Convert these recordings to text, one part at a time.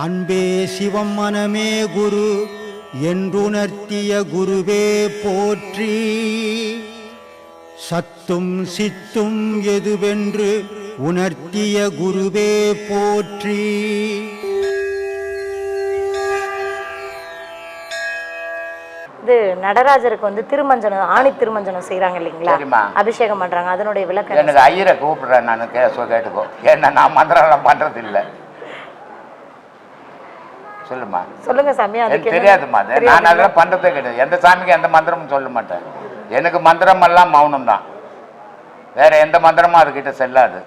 அன்பே சிவம் மனமே குரு என்றுணர்த்திய குருவே போற்றி. சத்தும் சித்தும் எதுவென்று உணர்த்திய குருவே போற்றி. இது நடராஜருக்கு திருமஞ்சனம், ஆணி திருமஞ்சனம் செய்யறாங்க இல்லைங்களா, அபிஷேகம் பண்றாங்க, அதனுடைய விளக்கம் எனக்கு ஐயரை கூப்பிடுறேன் நான் கேட்டுக்கோ. ஏன்னா நான் மந்திரம் பண்றது இல்லை. சொல்லுமா, சொல்லுங்க சாமி. எனக்கு தெரியாதுமா, நான் அதெல்லாம் பண்றதே கிடையாது. எந்த சாமிக்கு எந்த மந்திரமும் சொல்ல மாட்டேன். எனக்கு மந்திரம் எல்லாம் மௌனம் தான், வேற எந்த மந்திரமும் அதுக்கிட்ட செல்லாது.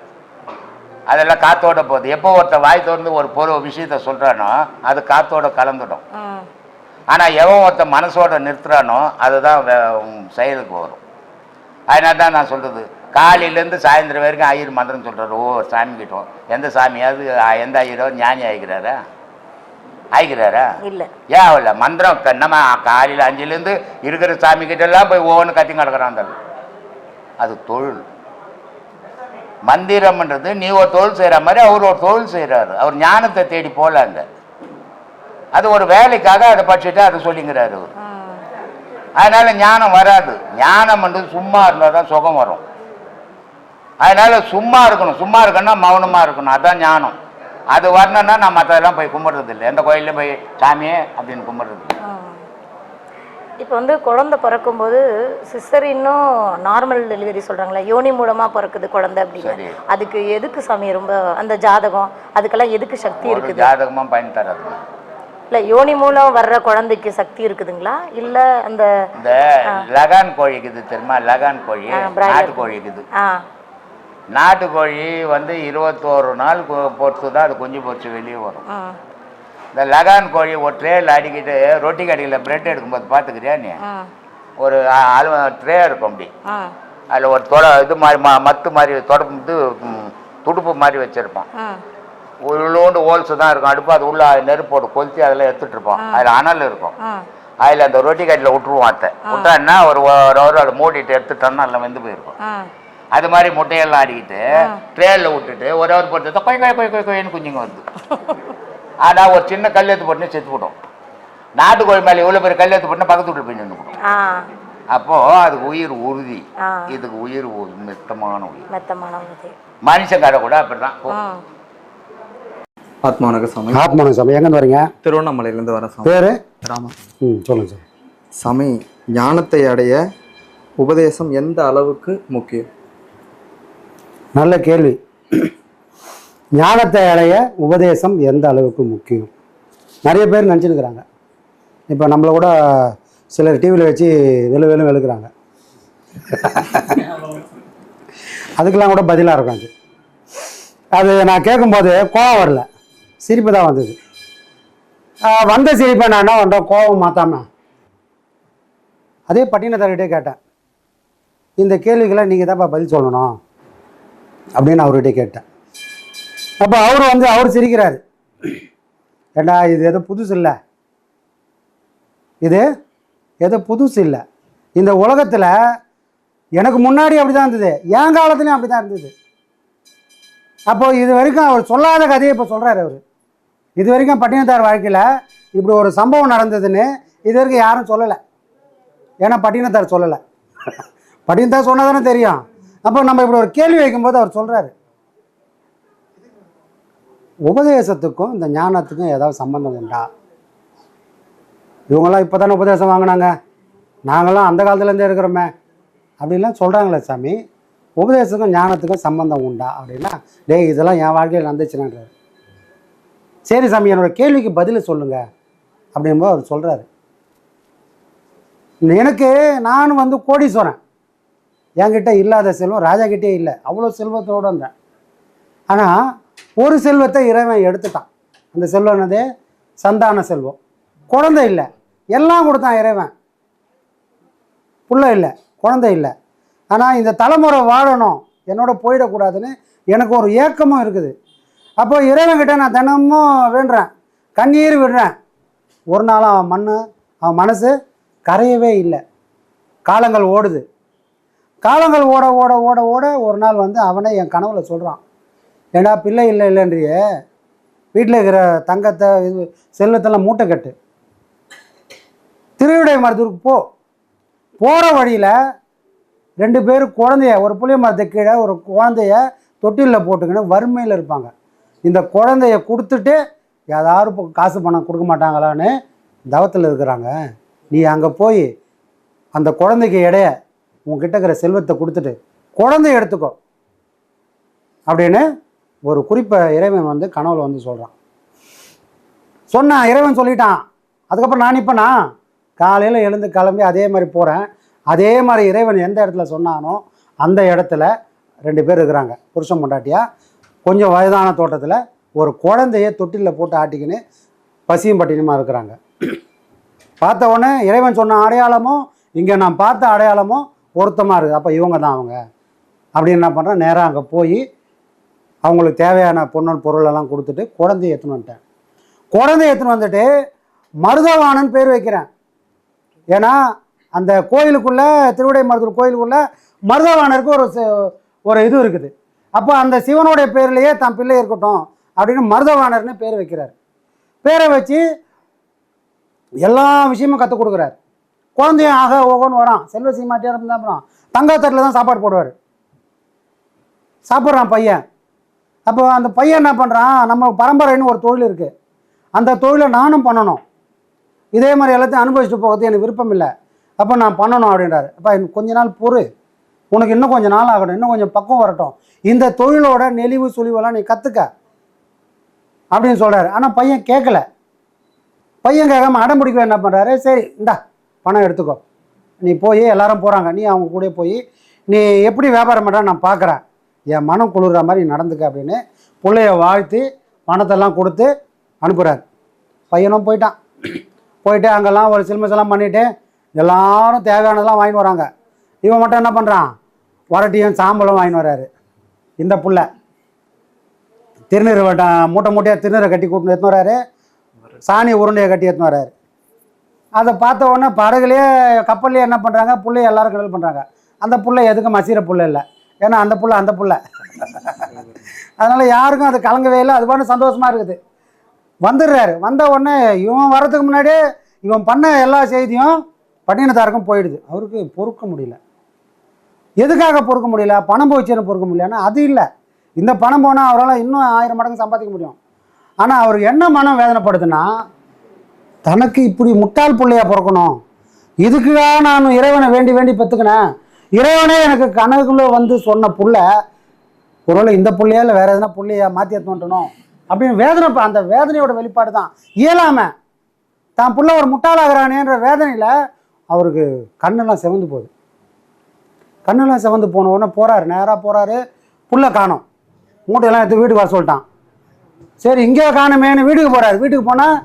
அதெல்லாம் காத்தோட போகுது. எப்போ ஒருத்தர் வாய் திறந்து ஒரு விஷயத்த சொல்றானோ அது காத்தோட கலந்துடும். ஆனா எவன் ஒருத்தர் மனசோட நிறுத்துறானோ அதுதான் செயலுக்கு வரும். அதனால தான் நான் சொல்றது, காலையிலேருந்து சாயந்தரம் வரைக்கும் ஐயர் மந்திரம் சொல்றாரு. சாமி கிட்டோம். எந்த சாமியாவது எந்த ஐயரோ ஞானி ஆகிக்கிறாரா? இல்ல. ஏன் இல்ல? மந்திரம் நம்ம காலையில் 5லேருந்து இருக்கிற சாமி கிட்ட எல்லாம் போய் ஒவ்வொன்று கத்தி கிடக்குறான். அது தொழில். மந்திரம்ன்றது நீ ஒரு தொழில் செய்யற மாதிரி அவர் ஒரு தொழில் செய்யறாரு. அவர் ஞானத்தை தேடி போலாங்க. அது ஒரு வேலைக்காக அதை படிச்சுட்டு அதை சொல்லிங்கிறாரு அவர். அதனால ஞானம் வராது. ஞானம் சும்மா இருந்தால் தான் சுகம் வரும். அதனால சும்மா இருக்கணும். சும்மா இருக்கணும்னா மௌனமா இருக்கணும். அதான் ஞானம். அது வரணும்னா நான் மற்றதெல்லாம் போய் கும்பிடுறது இல்லை. எந்த கோயிலையும் போய் சாமியே அப்படின்னு கும்பிடுறது. இப்போ குழந்தை பிறக்கும்போது சிஸ்டர் இன்னும் நார்மல் டெலிவரி சொல்றாங்களா, யோனி மூலமா பிறக்குது குழந்தை அப்படின்னு. அதுக்கு எதுக்கு சாமி ரொம்ப அந்த ஜாதகம் அதுக்கெல்லாம் எதுக்கு சக்தி இருக்குது? ஜாதகமா பயன் தராது. இல்ல யோனி மூலம் வர்ற குழந்தைக்கு சக்தி இருக்குதுங்களா? இல்ல அந்த லகான் கோழி இருக்குது தெரியுமா? லகான் கோழி நாட்டு கோழி இருக்குது. நாட்டுக்கோழி 21 நாள் பொறுத்து தான் அது குஞ்சு பொறிச்சு வெளியே வரும். இந்த லகான் கோழி ஒரு ட்ரேயில் அடிக்கிட்டு ரொட்டி கடையில் பிரெட் எடுக்கும்போது பார்த்துக்கிறியா நீ? ஒரு ட்ரே இருக்கும் அப்படி. அதில் ஒரு இது மாதிரி மத்து மாதிரி துடுப்பு மாதிரி வச்சுருப்பான். உள்ளோண்டு ஹோல்ஸ் தான் இருக்கும் அடுப்பு. அது உள்ள நெருப்போடு கொளுத்தி அதெல்லாம் எடுத்துகிட்டு இருப்போம். அதில் அனல் இருக்கும். அதில் அந்த ரொட்டி கடையில் விட்டுருவோம். அத்தை விட்டான்னா ஒரு அதை மூடிட்டு எடுத்துட்டோம்னா எல்லாம் வெந்து போயிருக்கும். அது மாதிரி முட்டையெல்லாம் ஆடிக்கிட்டு ட்ரேலில் விட்டுட்டு ஒரு போட்டு கொய்ன்னு குஞ்சுங்க வருது. ஆனால் ஒரு சின்ன கல் எடுத்து போட்டுன்னு செத்து போட்டோம். நாட்டுக்கோழி மேலே இவ்வளோ பேர் கல் எடுத்து போட்டுனா பக்கத்து வீட்டில் போய் நின்று போட்டோம். அப்போது அதுக்கு உயிர் உறுதி. இதுக்கு உயிர் மெத்தமான உயிர். மனுஷங்கார கூட அப்படிதான். ஆத்மாவணக்கம் சாமி. ஆத்மாவணக்கம் சாமி. எங்கேருந்து வரீங்க? திருவண்ணாமலையிலேருந்து வரேன் சாமி. பேர்? ராமன். சொல்லுங்கள் சார். சாமி, ஞானத்தை அடைய உபதேசம் எந்த அளவுக்கு முக்கியம்? நல்ல கேள்வி. ஞானத்தை அடைய உபதேசம் எந்த அளவுக்கு முக்கியம்? நிறைய பேர் நினச்சிருக்கிறாங்க. இப்போ நம்மளை கூட சிலர் டிவியில் வச்சு வெளுக்கிறாங்க. அதுக்கெல்லாம் கூட பதிலாக இருக்கும். அது நான் கேட்கும்போது கோபம் வரல, சிரிப்பு தான் வந்தது. வந்த சிரிப்பை நான் என்ன பண்ணுறேன், கோபம் மாற்றாமல் அதே பட்டினத்தார்கிட்டே கேட்டேன். இந்த கேள்விகளை நீங்கள் தான்ப்பா பதில் சொல்லணும் அப்படின்னு அவர்கிட்ட கேட்டேன். அப்போ அவர் சிரிக்கிறாரு. ஏண்டா இது எதுவும் புதுசு இல்லை, இது எதுவும் புதுசு இல்லை. இந்த உலகத்தில் எனக்கு முன்னாடி அப்படி தான் இருந்தது, என் காலத்துலேயும் அப்படி தான் இருந்தது. அப்போது இது வரைக்கும் அவர் சொல்லாத கதையை இப்போ சொல்கிறார். அவர் இது வரைக்கும் பட்டினத்தார் வாழ்க்கையில் இப்படி ஒரு சம்பவம் நடந்ததுன்னு இது வரைக்கும் யாரும் சொல்லலை. ஏன்னா பட்டினத்தார் சொல்லலை. பட்டினத்தார் சொன்னால் தானே தெரியும். அப்போ நம்ம இப்படி ஒரு கேள்வி வைக்கும்போது அவர் சொல்கிறாரு, உபதேசத்துக்கும் இந்த ஞானத்துக்கும் ஏதாவது சம்பந்தம் உண்டா? இவங்கெல்லாம் இப்போ தானே உபதேசம் வாங்கினாங்க, நாங்களாம் அந்த காலத்துலேருந்தே இருக்கிறோமே அப்படின்லாம் சொல்கிறாங்களே சாமி. உபதேசத்துக்கும் ஞானத்துக்கும் சம்பந்தம் உண்டா அப்படின்னா, டேய் இதெல்லாம் என் வாழ்க்கையில் நடந்துச்சுனான்றாரு. சரி சாமி, என்னோடய கேள்விக்கு பதில் சொல்லுங்கள் அப்படின்போது அவர் சொல்கிறாரு, எனக்கு நான் கோடீஸ்வரன், என்கிட்ட இல்லாத செல்வம் ராஜாக்கிட்டே இல்லை, அவ்வளோ செல்வத்தோடு இருந்தேன். ஆனால் ஒரு செல்வத்தை இறைவன் எடுத்துட்டான். அந்த செல்வம் என்னது? சந்தான செல்வம். குழந்தை இல்லை, எல்லாம் கொடுத்தான் இறைவன். புள்ள இல்லை, குழந்தை இல்லை. ஆனால் இந்த தலைமுறை வாழணும், என்னோட போயிடக்கூடாதுன்னு எனக்கு ஒரு ஏக்கமும் இருக்குது. அப்போ இறைவன்கிட்ட நான் தினமும் வேண்டுறேன், கண்ணீர் விடுறேன். ஒரு நாளும் அவன் மனசு கரையவே இல்லை. காலங்கள் ஓடுது. காலங்கள் ஓட ஓட ஓட ஓட ஒரு நாள் அவனே என் கனவுல சொல்கிறான், ஏண்டா பிள்ளை இல்லைன்றியே, வீட்டில் இருக்கிற தங்கத்தை இது செல்வத்தெல்லாம் மூட்டை கட்டு, திருவிடைமருதூருக்கு போகிற வழியில் 2 பேர் குழந்தைய, ஒரு புளிய மரத்துக்கு கீழே ஒரு குழந்தைய தொட்டிலில் போட்டுக்கின்னு வறுமையில் இருப்பாங்க. இந்த குழந்தைய கொடுத்துட்டு யாராவது காசு பணம் கொடுக்க மாட்டாங்களான்னு தவத்தில் இருக்கிறாங்க. நீ அங்கே போய் அந்த குழந்தைக்கு இடைய உங்ககிட்ட இருக்கிற செல்வத்தை கொடுத்துட்டு குழந்தைய எடுத்துக்கோ அப்படின்னு ஒரு குறிப்பை இறைவன் வந்து கனவுல வந்து சொல்கிறான். சொன்னான், இறைவன் சொல்லிட்டான். அதுக்கப்புறம் நான் இப்போ காலையில் எழுந்து கிளம்பி அதே மாதிரி போகிறேன். அதே மாதிரி இறைவன் எந்த இடத்துல சொன்னானோ அந்த இடத்துல 2 பேர் இருக்கிறாங்க, புருஷன் பொண்டாட்டியா. கொஞ்சம் வயதான தோட்டத்தில் ஒரு குழந்தைய தொட்டிலில் போட்டு ஆட்டிக்கின்னு பசியும் பட்டினியுமா இருக்கிறாங்க. பார்த்த உடனே இறைவன் சொன்ன அடையாளமும் இங்கே நான் பார்த்த அடையாளமும் பொருத்தமாக இருக்குது. அப்போ இவங்க தான் அவங்க அப்படின்னு என்ன பண்ணுறேன், நேராக அங்கே போய் அவங்களுக்கு தேவையான பொருளெல்லாம் கொடுத்துட்டு குழந்தைய எடுத்துன்னு வந்துட்டேன். குழந்தைய எடுத்துன்னு வந்துட்டு மருதவாணன் பேர் வைக்கிறேன். ஏன்னா அந்த கோயிலுக்குள்ளே, திருவிடைமருதூர் கோயிலுக்குள்ளே மருதவாணருக்கு ஒரு இது இருக்குது. அப்போ அந்த சிவனுடைய பேர்லேயே தான் பிள்ளை இருக்கட்டும் அப்படின்னு மருதவாணர்னு பேர் வைக்கிறார். பேரை வச்சு எல்லா விஷயமும் கற்றுக் கொடுக்குறாரு. குழந்தையும் ஆக ஓகோன்னு வரான். செல்வ சீமாட்டியாக இருந்தால் அப்புறம் தங்கத்தட்டில் தான் சாப்பாடு போடுவார். சாப்பிட்றான் பையன். அப்போ அந்த பையன் என்ன பண்ணுறான், நம்ம பரம்பரைன்னு ஒரு தொழில் இருக்குது, அந்த தொழிலை நானும் பண்ணணும், இதே மாதிரி எல்லாத்தையும் அனுபவிச்சுட்டு போகிறது எனக்கு விருப்பம் இல்லை, அப்போ நான் பண்ணணும் அப்படின்றாரு. அப்போ எனக்கு கொஞ்ச நாள் பொறு, உனக்கு இன்னும் கொஞ்சம் நாள் ஆகட்டும், இன்னும் கொஞ்சம் பக்கம் வரட்டும், இந்த தொழிலோட நெளிவு சுழிவெல்லாம் நீ கற்றுக்க அப்படின்னு சொல்கிறாரு. ஆனால் பையன் கேட்கல. பையன் கேட்காம அடம் பிடிக்க என்ன பண்ணுறாரு, சரி இந்தா பணம் எடுத்துக்கோ, நீ போய் எல்லாரும் போகிறாங்க, நீ அவங்க கூட போய் நீ எப்படி வியாபாரம் பண்ணுற நான் பார்க்குறேன், என் மனம் குளிர்ற மாதிரி நடந்துக்க அப்படின்னு பிள்ளைய வாழ்த்தி பணத்தெல்லாம் கொடுத்து அனுப்புகிறார். பையனும் போயிட்டான். போயிட்டு அங்கெல்லாம் ஒரு சில்மஸெல்லாம் பண்ணிவிட்டு எல்லாரும் தேவையானதெல்லாம் வாங்கிட்டு வராங்க. இவன் மட்டும் என்ன பண்ணுறான், வரட்டியும் சாம்பலும் வாங்கிட்டு வர்றாரு. இந்த புள்ள திருநீர் மூட்டை மூட்டையாக திருநீரை கட்டி கூட்டின்னு எடுத்துன்னு வர்றாரு, சாணி உருண்டையை கட்டி எடுத்துன்னு வர்றாரு. அதை பார்த்த உடனே படகுலேயே கப்பல்லையே என்ன பண்ணுறாங்க, புள்ளைய எல்லாரும் கடல் பண்ணுறாங்க. அந்த புள்ளை எதுக்கும் மசீர புள்ள இல்லை, ஏன்னா அந்த புள்ள அதனால் யாருக்கும் அது கலங்கவே இல்லை. அது பாட்டு சந்தோஷமாக இருக்குது. வந்துடுறாரு. வந்த உடனே இவன் வர்றதுக்கு முன்னாடியே இவன் பண்ண எல்லா செய்தியும் பட்டினத்தாருக்கும் போயிடுது. அவருக்கு பொறுக்க முடியல. எதுக்காக பொறுக்க முடியல, பணம் போச்சுன்னு பொறுக்க முடியலன்னா அது இல்லை. இந்த பணம் போனால் அவரால் இன்னும் 1000 மடங்கு சம்பாதிக்க முடியும். ஆனால் அவருக்கு என்ன மனம் வேதனைப்படுதுன்னா, தனக்கு இப்படி முட்டாள் பிள்ளையா பிறக்கணும், இதுக்காக நான் இறைவனை வேண்டி வேண்டி பெற்றுக்கினேன், இறைவனே எனக்கு கனவுக்குள்ளே வந்து சொன்ன புள்ள ஒருவேளை இந்த பிள்ளையா இல்லை வேறு எதுனா பிள்ளையா மாற்றி எடுத்துட்டணும் அப்படின்னு வேதனை. அந்த வேதனையோட வெளிப்பாடு தான். இயலாமல் தான் புள்ள ஒரு முட்டாளாகிறானேன்ற வேதனையில் அவருக்கு கண்ணெல்லாம் செவந்து போகுது. கண்ணெல்லாம் செவந்து போன உடனே போகிறாரு, நேராக போகிறாரு. புள்ள காணோம். மூட்டையெல்லாம் எடுத்து வீட்டுக்கு வர சொல்லிட்டான். சரி இங்கே காணுமேனு வீட்டுக்கு போகிறாரு. வீட்டுக்கு போனால்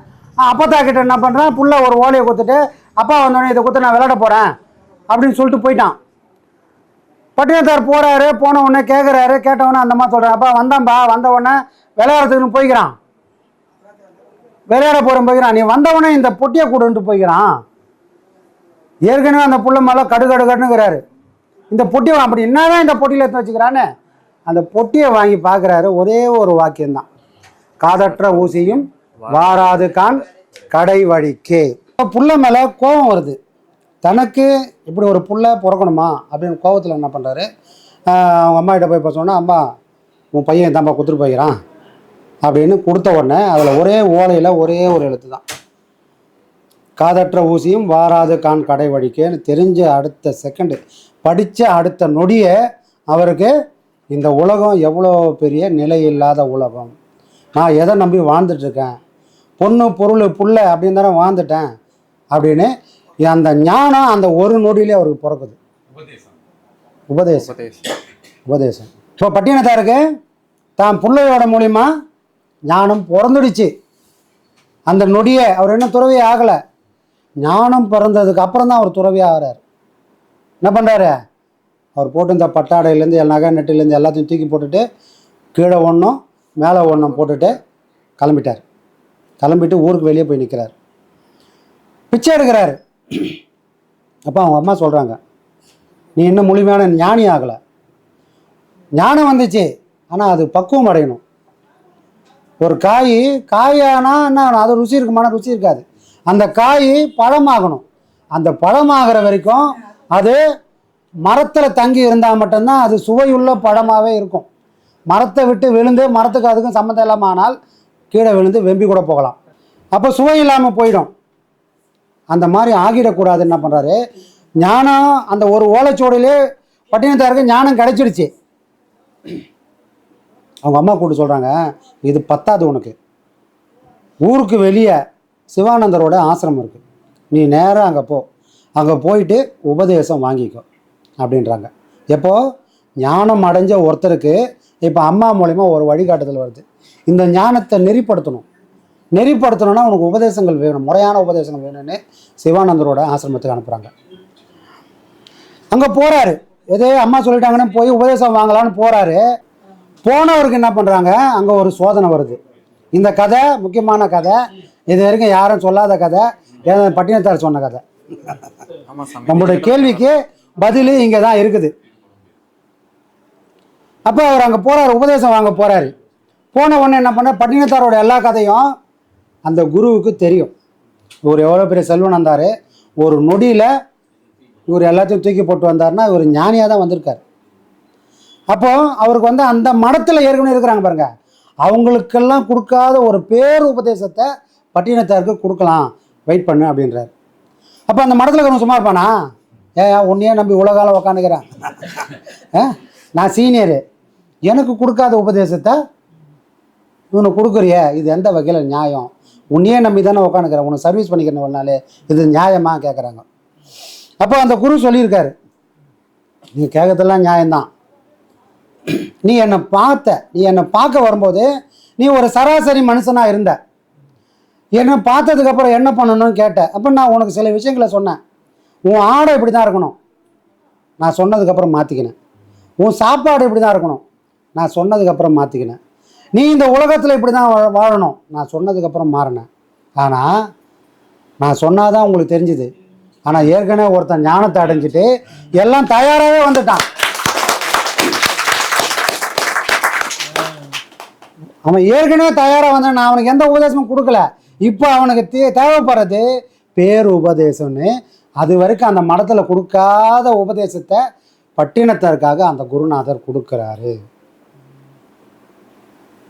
அப்பத்தா கிட்ட என்ன பண்ணுறான், புள்ள ஒரு ஓலையை கொடுத்துட்டு, அப்பா வந்தோடனே இதை கொடுத்து நான் விளையாட போகிறேன் அப்படின்னு சொல்லிட்டு போயிட்டான். பட்டினத்தார் போகிறாரு. போன உடனே கேட்குறாரு. கேட்டவுடனே அந்த மாதிரி சொல்கிறேன், அப்பா வந்தான்பா, வந்த உடனே விளையாடுறதுக்குன்னு போய்க்கிறான், விளையாட போகிறேன் போய்க்கிறான். நீ வந்தவுடனே இந்த பொட்டியை கூடுன்ட்டு போய்க்கிறான். ஏற்கனவே அந்த புள்ள மேலே கடுகடுகடுங்கிறாரு. இந்த பொட்டியை அப்படி என்னதான் இந்த பொட்டியில் எடுத்து வச்சுக்கிறான்னு அந்த பொட்டியை வாங்கி பார்க்குறாரு. ஒரே ஒரு வாக்கியம்தான், காதற்ற ஊசியும் வாராது கான் கடை வழிக்கே. புள்ள மேலே கோபம் வருது. தனக்கு இப்படி ஒரு புள்ள பிறக்கணுமா அப்படின்னு கோபத்தில் என்ன பண்ணுறாரு, அவங்க அம்மா கிட்ட போய் சொன்னால், அம்மா உன் பையன் தான்ப்பா கொடுத்துட்டு போய்க்கிறான் அப்படின்னு கொடுத்த உடனே அதில் ஒரே ஓலையில் ஒரே ஒரு எழுத்து தான், காதற்ற ஊசியும் வாராது கான் கடை வழிக்கேன்னு தெரிஞ்ச அடுத்த செகண்டு, படித்த அடுத்த நொடியே அவருக்கு இந்த உலகம் எவ்வளோ பெரிய நிலை இல்லாத உலகம், நான் எதை நம்பி வாழ்ந்துட்டுருக்கேன், பொண்ணு பொருள் புள்ள அப்படின்னு தானே வாழ்ந்துட்டேன் அப்படின்னு அந்த ஞானம் அந்த ஒரு நொடியிலே அவருக்கு பிறக்குது. உபதேசம். இப்போ பட்டினத்தாருக்கு தான் பிள்ளையோட மூலிமா ஞானம் பிறந்துடுச்சு. அந்த நொடியே அவர் என்ன துறவியே ஆகலை. ஞானம் பிறந்ததுக்கு அப்புறம் தான் அவர் துறவி ஆகிறார். என்ன பண்ணுறாரு, அவர் போட்டு இந்த பட்டாடையிலேருந்து நகை நெட்டிலேருந்து எல்லாத்தையும் தூக்கி போட்டுட்டு கீழே ஒன்றும் மேலே ஒன்றும் போட்டுட்டு கிளம்பிட்டார். கிளம்பிட்டு ஊருக்கு வெளியே போய் நிற்கிறார். பிச்சை எடுக்கிறாரு. அப்போ அவங்க அம்மா சொல்கிறாங்க, நீ இன்னும் முழுமையான ஞானி ஆகலை. ஞானம் வந்துச்சு, ஆனால் அது பக்குவம் அடையணும். ஒரு காயானா என்ன ஆகணும்? அது ருசி இருக்குமானா ருசி இருக்காது. அந்த காய் பழமாகணும். அந்த பழமாகிற வரைக்கும் அது மரத்தில் தங்கி இருந்தால் மட்டும்தான் அது சுவையுள்ள பழமாகவே இருக்கும். மரத்தை விட்டு விழுந்து மரத்துக்கு அதுக்கும் சம்மந்தம் இல்லாமல் ஆனால் கீழே விழுந்து வெம்பி கூட போகலாம். அப்போ சுவை இல்லாமல் போயிடும். அந்த மாதிரி ஆகிடக்கூடாது. என்ன பண்ணுறாரு, ஞானம் அந்த ஒரு ஓலைச்சோடிலே பட்டினத்தாருக்கு ஞானம் கிடைச்சிடுச்சு. அவங்க அம்மா கூப்பிட்டு சொல்கிறாங்க, இது பத்தாது உனக்கு, ஊருக்கு வெளியே சிவானந்தரோட ஆசிரமம் இருக்குது, நீ நேராக அங்கே போ, அங்கே போயிட்டு உபதேசம் வாங்கிக்கோ அப்படின்றாங்க. எப்போ ஞானம் அடைஞ்ச ஒருத்தருக்கு இப்போ அம்மா மூலிமா ஒரு வழிகாட்டுதல் வருது. இந்த ஞானத்தை நெறிப்படுத்தணும்னா உனக்கு உபதேசங்கள் வேணும், முறையான உபதேசங்கள் வேணும்னு சிவானந்தரோட ஆசிரமத்துக்கு அனுப்புகிறாங்க. அங்கே போகிறாரு, எதே அம்மா சொல்லிட்டாங்கன்னு போய் உபதேசம் வாங்கலான்னு போகிறாரு. போனவருக்கு என்ன பண்ணுறாங்க, அங்கே ஒரு சோதனை வருது. இந்த கதை முக்கியமான கதை, இது வரைக்கும் யாரும் சொல்லாத கதை, பட்டினத்தார் சொன்ன கதை. நம்மளுடைய கேள்விக்கு பதில் இங்கே தான் இருக்குது. அப்போ அவர் அங்கே போகிறார், உபதேசம் வாங்க போகிறாரு. போன உடனே என்ன பண்ண, பட்டினத்தாரோட எல்லா கதையும் அந்த குருவுக்கு தெரியும். இவர் எவ்வளோ பெரிய செல்வன் வந்தார், ஒரு நொடியில் இவர் எல்லாத்தையும் தூக்கி போட்டு வந்தார்னா இவர் ஞானியாக தான் வந்திருக்கார். அப்போ அவருக்கு வந்து அந்த மடத்தில் ஏற்கனவே இருக்கிறாங்க பாருங்க, அவங்களுக்கெல்லாம் கொடுக்காத ஒரு பேர் உபதேசத்தை பட்டினத்தாருக்கு கொடுக்கலாம், வெயிட் பண்ணு அப்படின்றார். அப்போ அந்த மடத்தில் கொஞ்சம் சும்மா இருப்பானா, உன்னையே நம்பி உலகால உக்காந்துக்கிறேன், நான் சீனியரு, எனக்கு கொடுக்காத உபதேசத்தை இவனை கொடுக்குறிய, இது எந்த வகையில் நியாயம்? உன்னையே நம்பி தானே உக்காந்துக்கிறேன், உனக்கு சர்வீஸ் பண்ணிக்கிறேன் ஒரு நாள், இது நியாயமாக கேட்குறாங்க. அப்போ அந்த குரு சொல்லியிருக்காரு, நீ கேட்கறதெல்லாம் நியாயம்தான், நீ என்னை பார்க்க வரும்போது நீ ஒரு சராசரி மனுஷனாக இருந்த, என்னை பார்த்ததுக்கப்புறம் என்ன பண்ணணும்னு கேட்டேன். அப்போ நான் உனக்கு சில விஷயங்களை சொன்னேன். உன் ஆடை இப்படி தான் இருக்கணும், நான் சொன்னதுக்கப்புறம் மாற்றிக்கினேன். உன் சாப்பாடு இப்படி தான் இருக்கணும், நான் சொன்னதுக்கப்புறம் மாற்றிக்கினேன். நீ இந்த உலகத்தில் இப்படி தான் வாழணும், நான் சொன்னதுக்கப்புறம் மாறினேன். ஆனால் நான் சொன்னாதான் உங்களுக்கு தெரிஞ்சுது. ஆனால் ஏற்கனவே ஒருத்தன் ஞானத்தை அடைஞ்சிட்டு எல்லாம் தயாராகவே வந்துட்டான். அவன் ஏற்கனவே தயாராக வந்தான், நான் அவனுக்கு எந்த உபதேசமும் கொடுக்கல. இப்போ அவனுக்கு தேவைப்படுறது பேர் உபதேசம்னு. அது வரைக்கும் அந்த மடத்தில் கொடுக்காத உபதேசத்தை பட்டினத்தாருக்காக அந்த குருநாதர் கொடுக்குறாரு.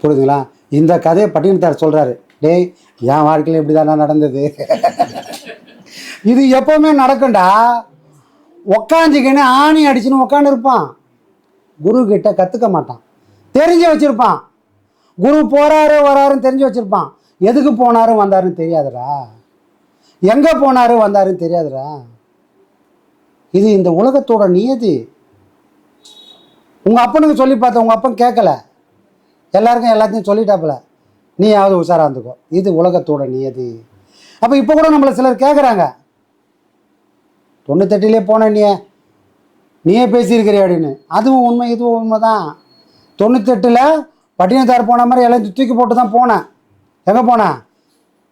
புரியுதுங்களா? இந்த கதையை பட்டினத்தார் சொல்கிறாரு, டேய் என் வாழ்க்கையில் இப்படி தானே நடந்தது, இது எப்போவுமே நடக்கும்டா. உக்காஞ்சிக்கின்னு ஆணி அடிச்சுன்னு உக்காந்து இருப்பான், குரு கிட்ட கற்றுக்க மாட்டான், தெரிஞ்சு வச்சுருப்பான். குரு போகிறாரு வராருன்னு தெரிஞ்சு வச்சுருப்பான், எதுக்கு போனாரு வந்தாருன்னு தெரியாதுடா, எங்கே போனாரு வந்தாருன்னு தெரியாதுடா. இது இந்த உலகத்தோட நியதி. உங்கள் அப்பனுக்கு சொல்லி பார்த்த உங்கள் அப்பன் கேட்கல, எல்லாருக்கும் எல்லாத்தையும் சொல்லிட்டாப்புல, நீயாவது உஷாராக இருந்துக்கோ, இது உலகத்தோட நியதி. அப்போ இப்போ கூட நம்மளை சிலர் கேட்குறாங்க, 98 போன நீயே பேசியிருக்கிறிய அப்படின்னு. அதுவும் உண்மை, இதுவும் உண்மை தான். 98 பட்டினத்தார் போன மாதிரி எல்லாம் தூக்கி போட்டு தான் போனேன். எங்கே போனேன்?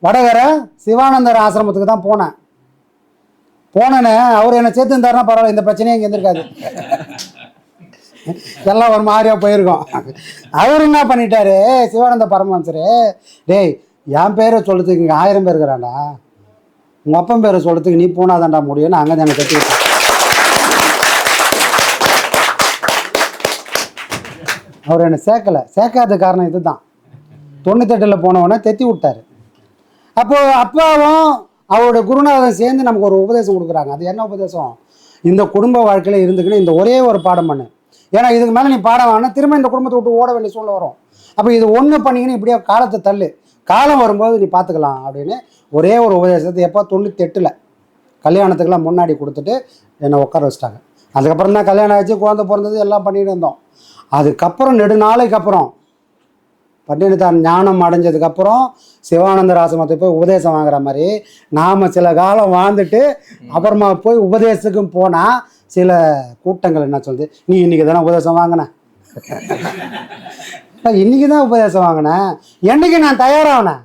வடகரை சிவானந்தர் ஆசிரமத்துக்கு தான் போனேன். போனேன்னு அவர் என்னை சேர்த்து இருந்தாருன்னா பரவாயில்ல, இந்த பிரச்சனையே இங்கே இருந்திருக்காது, எல்லாம் ஒரு மாதிரியாக போயிருக்கோம். அவர் என்ன பண்ணிட்டாரு, சிவானந்த பரமஹம்சர், டேய் என் பேரை சொல்கிறதுக்கு இங்கே 1000 பேர் இருக்கிறான்டா, உங்கள் அப்பன் பேரை சொல்கிறதுக்கு நீ போனாதான்டா முடியும்னு அங்கே தான் கட்டி விட்டேன். அவர் என்னை சேர்க்காத காரணம் இது தான். 98 போனவொடனே தெத்தி விட்டார். அப்போது அப்பாவும் அவரோட குருநாதன் சேர்ந்து நமக்கு ஒரு உபதேசம் கொடுக்குறாங்க. அது என்ன உபதேசம்? இந்த குடும்ப வாழ்க்கையில் இருந்துக்குன்னு இந்த ஒரே ஒரு பாடம் பண்ணு, ஏன்னா இதுக்கு மேலே நீ பாடம் வாங்கினா திரும்ப இந்த குடும்பத்தை விட்டு ஓட வேண்டிய சூழ்நிலை வரும். அப்போ இது ஒன்று பண்ணிங்கன்னு இப்படியே காலத்தை தள்ளு, காலம் வரும்போது நீ பார்த்துக்கலாம் அப்படின்னு ஒரே ஒரு உபதேசத்தை எப்போ 98 கல்யாணத்துக்கெல்லாம் முன்னாடி கொடுத்துட்டு என்னை உட்கார வச்சிட்டாங்க. அதுக்கப்புறம் தான் கல்யாணம் ஆச்சு, குழந்தை பிறந்தது, எல்லாம் பண்ணிட்டு இருந்தோம். அதுக்கப்புறம் நெடுநாளைக்கு அப்புறம் பட்டினத்தார் ஞானம் அடைஞ்சதுக்கப்புறம் சிவானந்தர் ஆசிரமத்தை போய் உபதேசம் வாங்குற மாதிரி நாம் சில காலம் வாழ்ந்துட்டு அப்புறமா போய் உபதேசத்துக்கும் போனால் சில கூட்டங்கள் என்ன சொல்லுது, நீ இன்றைக்கி தானே உபதேசம் வாங்கினேன், இன்றைக்கி தான் உபதேசம் வாங்கினேன், என்னைக்கு நான் தயாராகினேன்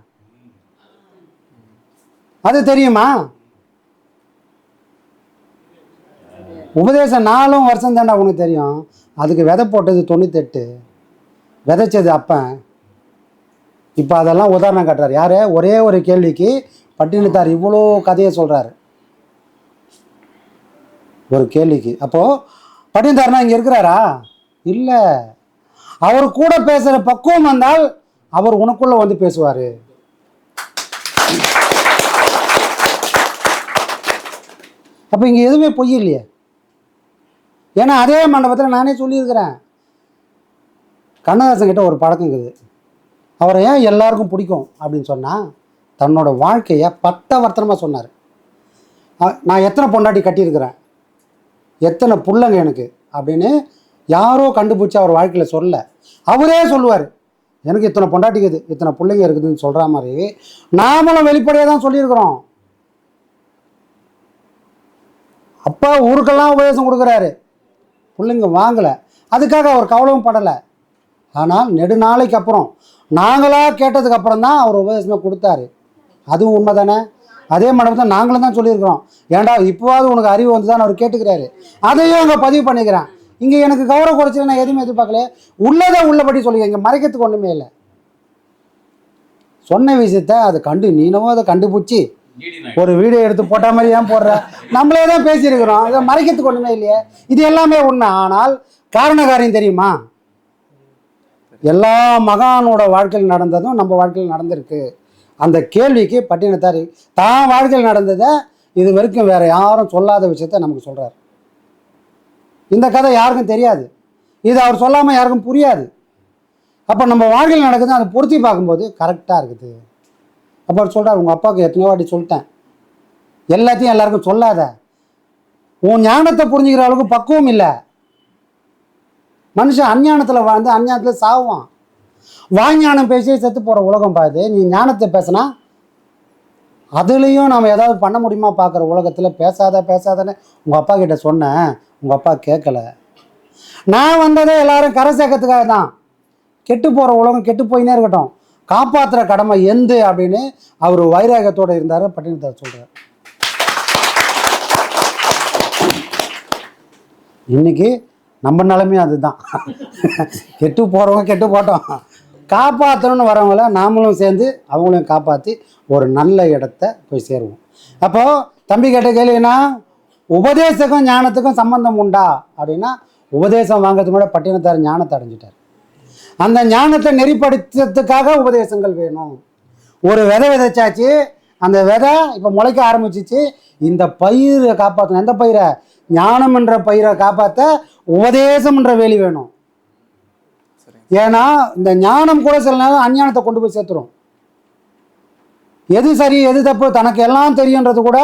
அது தெரியுமா? உபதேசம் 4 வருஷம் தாண்டா உனக்கு தெரியும். அதுக்கு விதை போட்டது 98, விதைச்சது அப்பன். இப்போ அதெல்லாம் உதாரணம் காட்டுறாரு. யார்? ஒரே ஒரு கேள்விக்கு பட்டினத்தார் இவ்வளோ கதையை சொல்கிறாரு ஒரு கேள்விக்கு. அப்போது பட்டினத்தார்னா இங்கே இருக்கிறாரா? இல்லை. அவர் கூட பேசுகிற பக்குவம் வந்தால் அவர் உனக்குள்ளே வந்து பேசுவார். அப்போ இங்கே எதுவுமே பொய் இல்லையே. ஏன்னா அதே மண்டபத்தில் நானே சொல்லியிருக்கிறேன், கண்ணதாசன் கிட்ட ஒரு பழக்கம் இருக்குது. அவரை ஏன் எல்லாருக்கும் பிடிக்கும் அப்படின்னு சொன்னால், தன்னோட வாழ்க்கையை பத்தவர்த்தனமாக சொன்னார். நான் எத்தனை பொண்டாட்டி கட்டியிருக்கிறேன், எத்தனை புள்ளங்க எனக்கு அப்படின்னு யாரோ கண்டுபிடிச்சி அவர் வாழ்க்கையில் சொல்ல, அவரே சொல்லுவார் எனக்கு இத்தனை பொண்டாட்டிக்குது, இத்தனை பிள்ளைங்க இருக்குதுன்னு சொல்கிற மாதிரி நாமளும் வெளிப்படையாக தான் சொல்லியிருக்கிறோம். அப்பா ஊருக்கெல்லாம் உபதேசம் கொடுக்குறாரு, பிள்ளைங்க வாங்கலை, அதுக்காக அவர் கவலையும் படலை. ஆனால் நெடுநாளைக்கு அப்புறம் நாங்களாக கேட்டதுக்கப்புறம் தான் அவர் உபதேசமே கொடுத்தாரு. அதுவும் உண்மை தானே? அதே மண்டபத்தில் நாங்களும் தான் சொல்லியிருக்கிறோம், ஏன்டா இப்போவாது உனக்கு அறிவு வந்து தான் அவர் கேட்டுக்கிறாரு. அதையும் அங்கே பதிவு பண்ணிக்கிறேன். இங்கே எனக்கு கௌரவ குறைச்சி நான் எதுவுமே எதிர்பார்க்கல, உள்ளதை உள்ளபடி சொல்லிக்க, இங்கே மறைக்கிறதுக்கு ஒன்றுமே இல்லை. சொன்ன விஷயத்த அதை நீனவும் அதை கண்டுபிடிச்சி ஒரு வீடியோ எடுத்து போட்ட மாதிரி ஏன் போடுற? நம்மளே தான் பேசியிருக்கிறோம், இதை மறைக்கிறதுக்கு ஒன்றுமே இல்லையே. இது எல்லாமே உண்மை. ஆனால் காரணக்காரியம் தெரியுமா? எல்லா மகானோட வாழ்க்கையில் நடந்ததும் நம்ம வாழ்க்கையில் நடந்திருக்கு. அந்த கேள்விக்கு பட்டினத்தார் தான் வாழ்க்கையில் நடந்ததை இது வரைக்கும் வேற யாரும் சொல்லாத விஷயத்த நமக்கு சொல்கிறார். இந்த கதை யாருக்கும் தெரியாது, இது அவர் சொல்லாமல் யாருக்கும் புரியாது. அப்போ நம்ம வாழ்க்கையில் நடக்குது, அதை பொருத்தி பார்க்கும்போது கரெக்டாக இருக்குது. அப்போ அவர் சொல்கிறார், உங்கள் அப்பாவுக்கு எத்தனையோ வாட்டி சொல்லிட்டேன், எல்லாத்தையும் எல்லாருக்கும் சொல்லாத, உன் ஞானத்தை புரிஞ்சுக்கிற அளவுக்கு பக்குவம் இல்லை. மனுஷன் அஞ்ஞானத்தில் வாழ்ந்து அஞ்ஞானத்தில் சாவான். வாஞ்ஞானம் பேசி செத்து போகிற உலகம் பார்த்து நீ ஞானத்தை பேசினா அதுலேயும் நாம் ஏதாவது பண்ண முடியுமா பார்க்குற உலகத்தில் பேசாதன்னு உங்கள் அப்பா கிட்ட சொன்னேன், உங்கள் அப்பா கேட்கல. நான் வந்ததே எல்லாரும் கரை சேர்க்கறதுக்காக தான். கெட்டு போகிற உலகம் கெட்டு போயினே இருக்கட்டும், காப்பாற்றுற கடமை எந்து அப்படின்னு அவர் வைராகத்தோடு இருந்தார். பட்டினத்தார் சொல்கிறார். இன்னைக்கு நம்ம நிலைமையும் அதுதான். கெட்டு போகிறவங்க கெட்டு போட்டோம், காப்பாற்றணும்னு வரவங்கள நாமளும் சேர்ந்து அவங்களையும் காப்பாற்றி ஒரு நல்ல இடத்த போய் சேருவோம். அப்போது தம்பி கேட்ட கேள்வினா, உபதேசக்கும் ஞானத்துக்கும் சம்பந்தம் உண்டா அப்படின்னா, உபதேசம் வாங்கிறதுக்கு கூட பட்டினத்தார் ஞானத்தை அடைஞ்சிட்டார். அந்த ஞானத்தை நெறிப்படுத்துறதுக்காக உபதேசங்கள் வேணும். ஒரு விதை விதைச்சாச்சு, அந்த விதை இப்போ முளைக்க ஆரம்பிச்சிச்சு. இந்த பயிரை காப்பாற்றணும். எந்த பயிரை? ஞானம் என்ற பயிரை காப்பாற்ற உபதேசம் என்ற வேலி வேணும். ஏன்னா இந்த ஞானம் கூட சில நேரம் அஞ்ஞானத்தை கொண்டு போய் சேர்த்துரும். எது சரி எது தப்பு தனக்கு எல்லாம் தெரியுன்றது கூட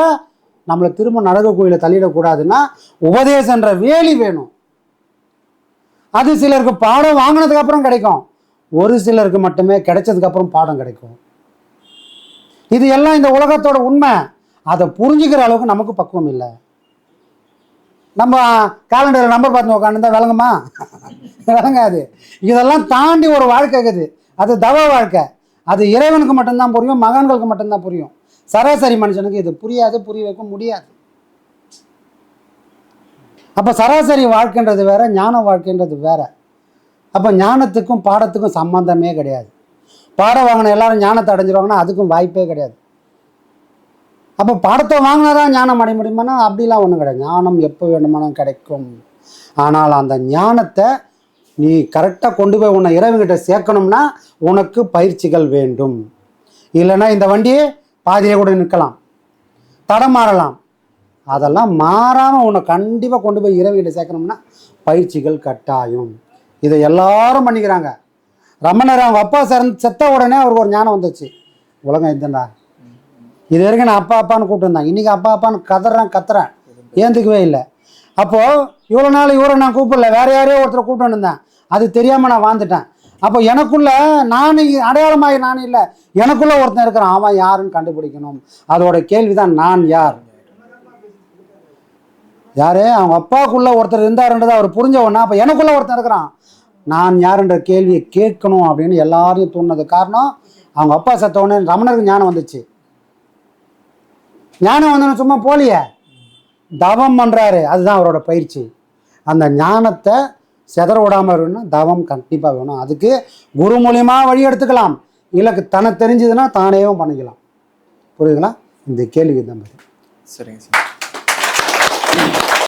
நம்மளை திரும்ப நரக கோயிலை தள்ளிடக்கூடாதுன்னா உபதேசம் என்ற வேலி வேணும். அது சிலருக்கு பாடம் வாங்கினதுக்கு அப்புறம் கிடைக்கும், ஒரு சிலருக்கு மட்டுமே கிடைச்சதுக்கு அப்புறம் பாடம் கிடைக்கும். இது எல்லாம் இந்த உலகத்தோட உண்மை. அதை புரிஞ்சுக்கிற அளவுக்கு நமக்கு பக்குவம் இல்லை. நம்ம காலண்டரில் நம்பர் பார்த்து உட்காந்துருந்தா விளங்குமா? விளங்காது. இதெல்லாம் தாண்டி ஒரு வாழ்க்கை இருக்குது, அது தவ வாழ்க்கை. அது இறைவனுக்கு மட்டும்தான் புரியும், மகான்களுக்கு மட்டும்தான் புரியும். சராசரி மனுஷனுக்கு இது புரியாது, புரிய வைக்க முடியாது. அப்போ சராசரி வாழ்க்கைன்றது வேற, ஞான வாழ்க்கைன்றது வேற. அப்போ ஞானத்துக்கும் பாடத்துக்கும் சம்பந்தமே கிடையாது. பாடம் வாங்கின எல்லாரும் ஞானத்தை அடைஞ்சிருவாங்கன்னா அதுக்கும் வாய்ப்பே கிடையாது. அப்போ பாடத்தை வாங்கினா தான் ஞானம் அடைய முடியுமானா அப்படிலாம் ஒன்றும் கிடையாது. ஞானம் எப்போ வேணுமானும் கிடைக்கும். ஆனால் அந்த ஞானத்தை நீ கரெக்டாக கொண்டு போய் உன்னை இறைவன்கிட்ட சேர்க்கணும்னா உனக்கு பயிற்சிகள் வேண்டும். இல்லைன்னா இந்த வண்டியே பாதியிலே கூட நிற்கலாம், தடமாறலாம். அதெல்லாம் மாறாமல் உன்னை கண்டிப்பாக கொண்டு போய் இறைவன்கிட்ட சேர்க்கணும்னா பயிற்சிகள் கட்டாயம். இதை எல்லாரும் பண்ணிக்கிறாங்க. ரமணர் அவங்க அப்பா செத்த உடனே அவருக்கு ஒரு ஞானம் வந்துச்சு, உலகம் இதுண்டா. இது வரைக்கும் நான் அப்பா அப்பான்னு கூப்பிட்டுருந்தேன், இன்றைக்கி அப்பா அப்பான்னு கத்துறேன், ஏந்துக்கவே இல்லை. அப்போது இவ்வளோ நாள் இவரை நான் கூப்பிடல, வேறு யாரையோ ஒருத்தரை கூப்பிட்டு இருந்தேன், அது தெரியாமல் நான் வாழ்ந்துட்டேன். அப்போ எனக்குள்ள நான் அடையாளமாகி நான் இல்லை, எனக்குள்ளே ஒருத்தன் இருக்கிறான், அவன் யாருன்னு கண்டுபிடிக்கணும். அதோட கேள்வி தான் நான் யார். யாரு? அவங்க அப்பாவுக்குள்ளே ஒருத்தர் இருந்தாருன்றது அவர் புரிஞ்சவொன்னா, அப்போ எனக்குள்ளே ஒருத்தன் இருக்கிறான், நான் யாருன்ற கேள்வியை கேட்கணும் அப்படின்னு எல்லாரையும் தூண்டினது காரணம் அவங்க அப்பா செத்த உடனே ரமணருக்கு ஞானம் வந்துச்சு. ஞானம் வந்தோன்னு சும்மா போலியே, தவம் பண்ணுறாரு, அதுதான் அவரோட பயிற்சி. அந்த ஞானத்தை செதற விடாமல் இருக்கணும்னா தவம் கண்டிப்பாக வேணும். அதுக்கு குரு மூலியமாக வழி எடுத்துக்கலாம், இலக்கு தனக்கு தெரிஞ்சதுன்னா தானேவும் பண்ணிக்கலாம். புரியுதுங்களா? இந்த கேள்விக்கு தான் பதில். சரிங்க சாமி.